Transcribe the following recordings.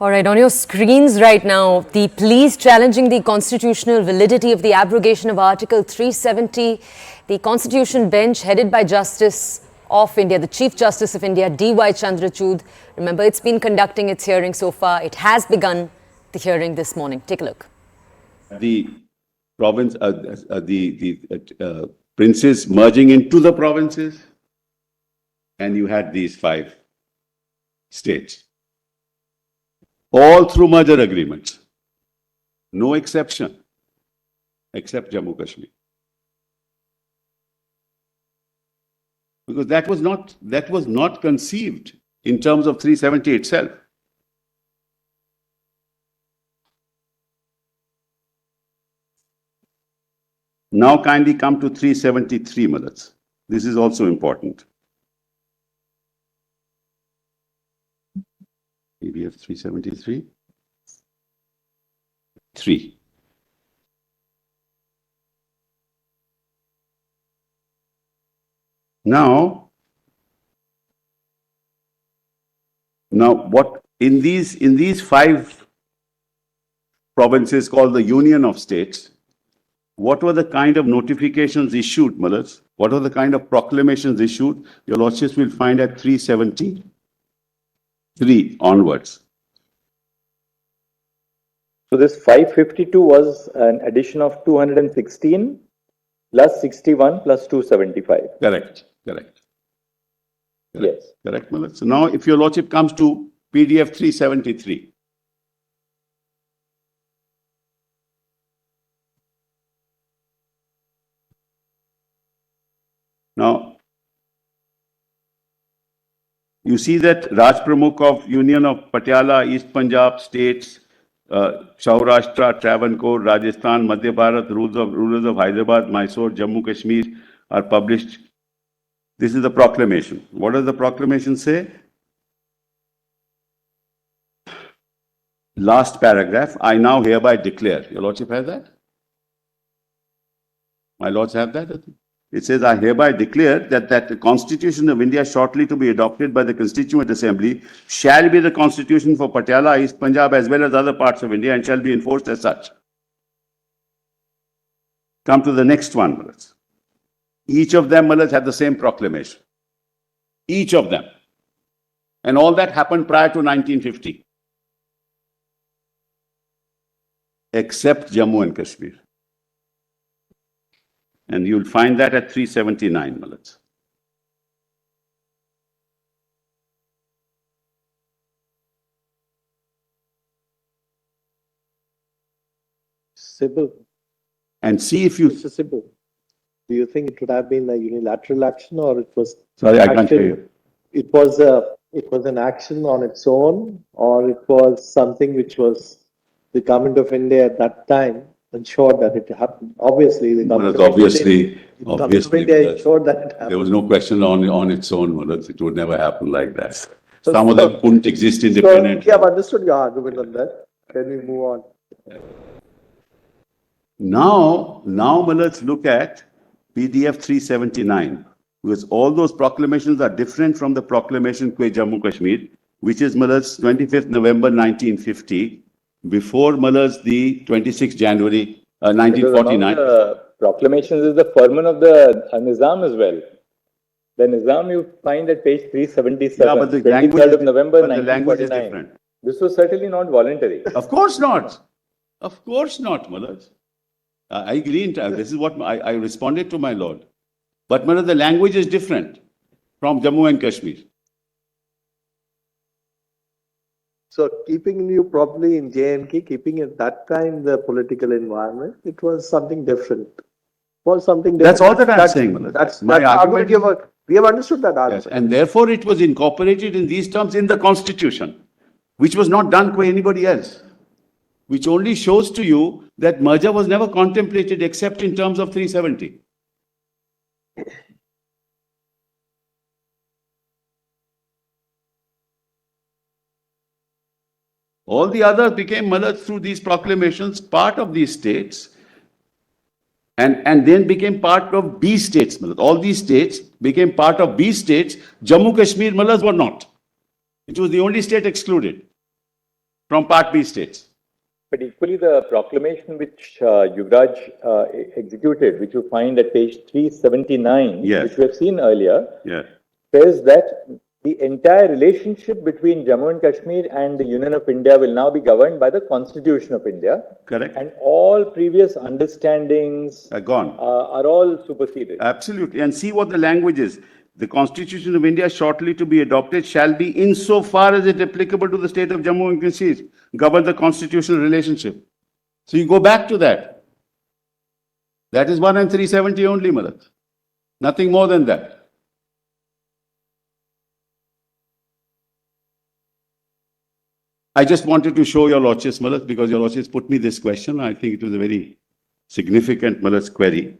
All right, on your screens right now, the pleas challenging the constitutional validity of the abrogation of Article 370. The Constitution Bench, headed by Justice of India, the Chief Justice of India, D.Y. Chandrachud. Remember, it's been conducting its hearing so far. It has begun the hearing this morning. Take a look. The province, princes merging into the provinces, and you had these 5 states. All through merger agreements. No exception, except Jammu and Kashmir. Because that was not conceived in terms of 370 itself. Now kindly come to 373, Madas. This is also important. PDF 373. 3. Now what in these 5 provinces called the Union of States, what were the kind of notifications issued, Malas? What were the kind of proclamations issued? Your Lordships will find at 373 onwards. So this 552 was an addition of 216 plus 61 plus 275. Correct. Yes. Correct, Malas. So now if your Lordship comes to PDF 373. Now, you see that Raj Pramukh of Union of Patiala, East Punjab states, Saurashtra, Travancore, Rajasthan, Madhya Bharat, rulers of Hyderabad, Mysore, Jammu Kashmir are published. This is the proclamation. What does the proclamation say? Last paragraph, I now hereby declare. Your Lordship has that? My Lords have that? It says, I hereby declare that the Constitution of India shortly to be adopted by the Constituent Assembly shall be the Constitution for Patiala, East Punjab as well as other parts of India and shall be enforced as such. Come to the next one, Malas. Each of them, Malas, had the same proclamation. Each of them. And all that happened prior to 1950. Except Jammu and Kashmir. And you'll find that at 379, Malas. Sybil. And see if you... Mr. Sybil, do you think it would have been a unilateral action or it was... Sorry, I can't hear you. It was an action on its own, or it was something which was the government of India at that time ensured that it happened. Obviously, the government of India ensured that it happened. There was no question on its own, Malas. It would never happen like that. Some of them couldn't exist independently. So, we have understood your argument on that. Can we move on? Now, Malas, look at PDF 379, because all those proclamations are different from the proclamation Kwe Jammu Kashmir, which is Malas 25th November 1950, before Malas the 26th January 1949. The proclamations is the firman of the Nizam as well. The Nizam you find at page 377, yeah, but the 23rd of November 1949. The language is different. This was certainly not voluntary. Of course not. Of course not, Malas. I agree. This is what I responded to my Lord. But Malas, the language is different from Jammu and Kashmir. So keeping you probably in J&K, keeping at that time the political environment, it was something different. That's all that I'm saying, Malas. That's my argument. We have understood that argument. Yes, and therefore it was incorporated in these terms in the Constitution, which was not done by anybody else. Which only shows to you that merger was never contemplated except in terms of 370. All the others became Malas through these proclamations, part of these states, and then became part of B states. Malas. All these states became part of B states. Jammu Kashmir Malas were not. It was the only state excluded. from Part B states. But equally, the proclamation which Yuvraj executed, which you find at page 379, Yes. which we have seen earlier, Yes. says that the entire relationship between Jammu and Kashmir and the Union of India will now be governed by the Constitution of India. Correct. And all previous understandings Are gone. Are all superseded. Absolutely. And see what the language is. The Constitution of India shortly to be adopted shall be insofar as it applicable to the state of Jammu and Kashmir, govern the constitutional relationship. So you go back to that. That is 1 and 370 only, Malat. Nothing more than that. I just wanted to show your Lordships, Malat, because your Lordships put me this question. I think it was a very significant, Malat's query.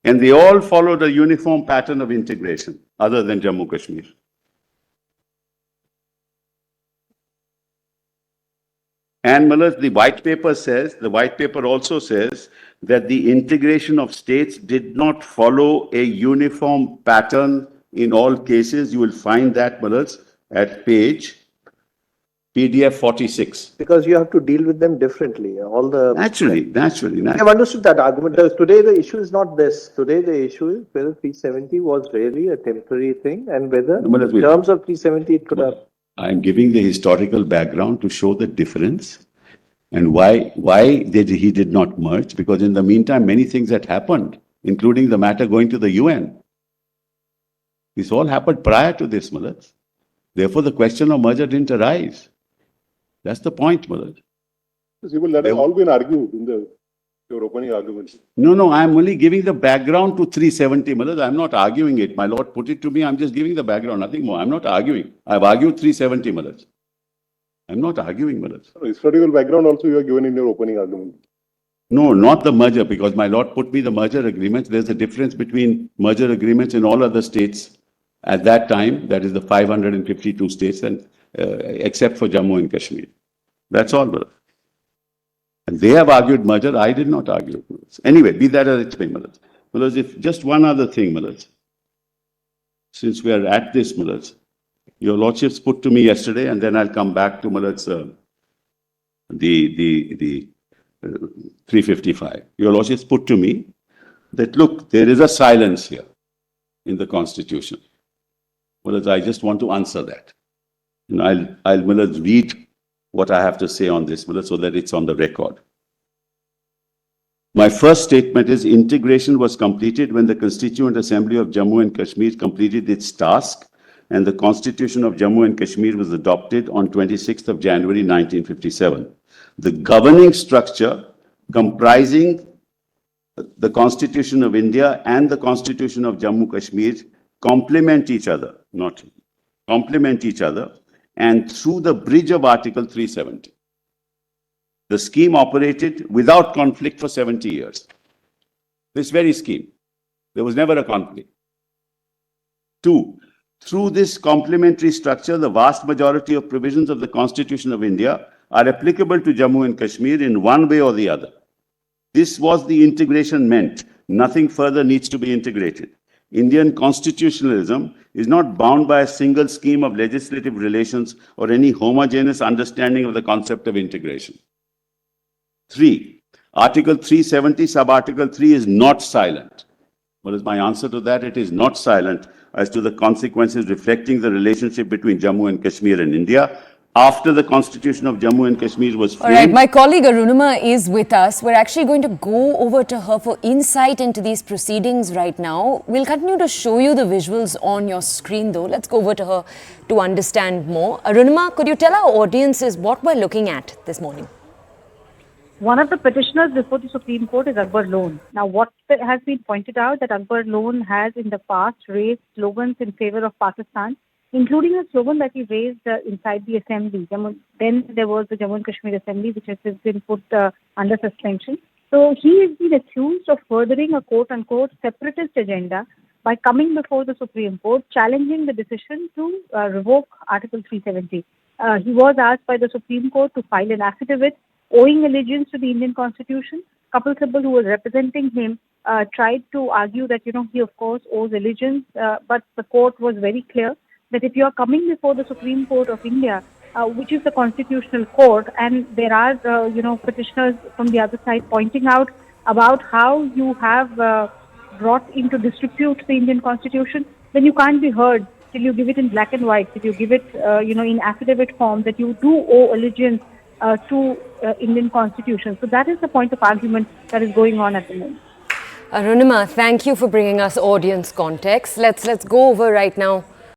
And they all followed a uniform pattern of integration, other than Jammu Kashmir. And Malat, the white paper also says that the integration of states did not follow a uniform pattern in all cases. You will find that, Malat, at page PDF 46. Because you have to deal with them differently. All the Naturally. I have understood that argument. Today the issue is not this. Today the issue is whether 370 was really a temporary thing and whether in terms of 370 it could have. I am giving the historical background to show the difference and why he did not merge, because in the meantime many things had happened, including the matter going to the UN. This all happened prior to this, Malat. Therefore the question of merger didn't arise. That's the point, Malat. That has all been argued in your opening arguments. No, I'm only giving the background to 370, Malat. I'm not arguing it. My Lord put it to me. I'm just giving the background, nothing more. I'm not arguing. I've argued 370, Malat. I'm not arguing, Malat. Historical background also you are given in your opening argument. No, not the merger, because my Lord put me the merger agreements. There's a difference between merger agreements in all other states at that time, that is the 552 states, and except for Jammu and Kashmir. That's all, brother. And they have argued merger. I did not argue. Anyway, be that as it may, Malat. Malat, if just one other thing, Malat. Since we are at this, Malat, your Lordships put to me yesterday, and then I'll come back to Malat's the 355. Your Lordships put to me that, look, there is a silence here in the Constitution. Malat, I just want to answer that. And I'll Malat, read what I have to say on this, Malat, so that it's on the record. My first statement is integration was completed when the Constituent Assembly of Jammu and Kashmir completed its task and the Constitution of Jammu and Kashmir was adopted on 26th of January 1957. The governing structure comprising the Constitution of India and the Constitution of Jammu Kashmir complement each other, and through the bridge of Article 370. The scheme operated without conflict for 70 years. This very scheme. There was never a conflict. 2. Through this complementary structure, the vast majority of provisions of the Constitution of India are applicable to Jammu and Kashmir in one way or the other. This was the integration meant. Nothing further needs to be integrated. Indian constitutionalism is not bound by a single scheme of legislative relations or any homogeneous understanding of the concept of integration. 3. Article 370, sub-article 3 is not silent. What is my answer to that? It is not silent as to the consequences reflecting the relationship between Jammu and Kashmir and India after the Constitution of Jammu and Kashmir was framed. All right, my colleague Arunima is with us. We're actually going to go over to her for insight into these proceedings right now. We'll continue to show you the visuals on your screen though. Let's go over to her to understand more. Arunima, could you tell our audiences what we're looking at this morning? One of the petitioners before the Supreme Court is Akbar Lone. Now, what has been pointed out that Akbar Lone has in the past raised slogans in favor of Pakistan, including a slogan that he raised inside the assembly. Then there was the Jammu and Kashmir Assembly, which has been put under suspension. So he has been accused of furthering a quote-unquote separatist agenda by coming before the Supreme Court, challenging the decision to revoke Article 370. He was asked by the Supreme Court to file an affidavit owing allegiance to the Indian Constitution. Kapil Sibal, who was representing him, tried to argue that, he of course owes allegiance, but the court was very clear that if you are coming before the Supreme Court of India, which is the constitutional court, and there are, petitioners from the other side pointing out about how you have brought into disrepute the Indian Constitution, then you can't be heard till you give it in black and white, till you give it, in affidavit form that you do owe allegiance to Indian Constitution. So that is the point of argument that is going on at the moment. Arunima, thank you for bringing us audience context. Let's go over right now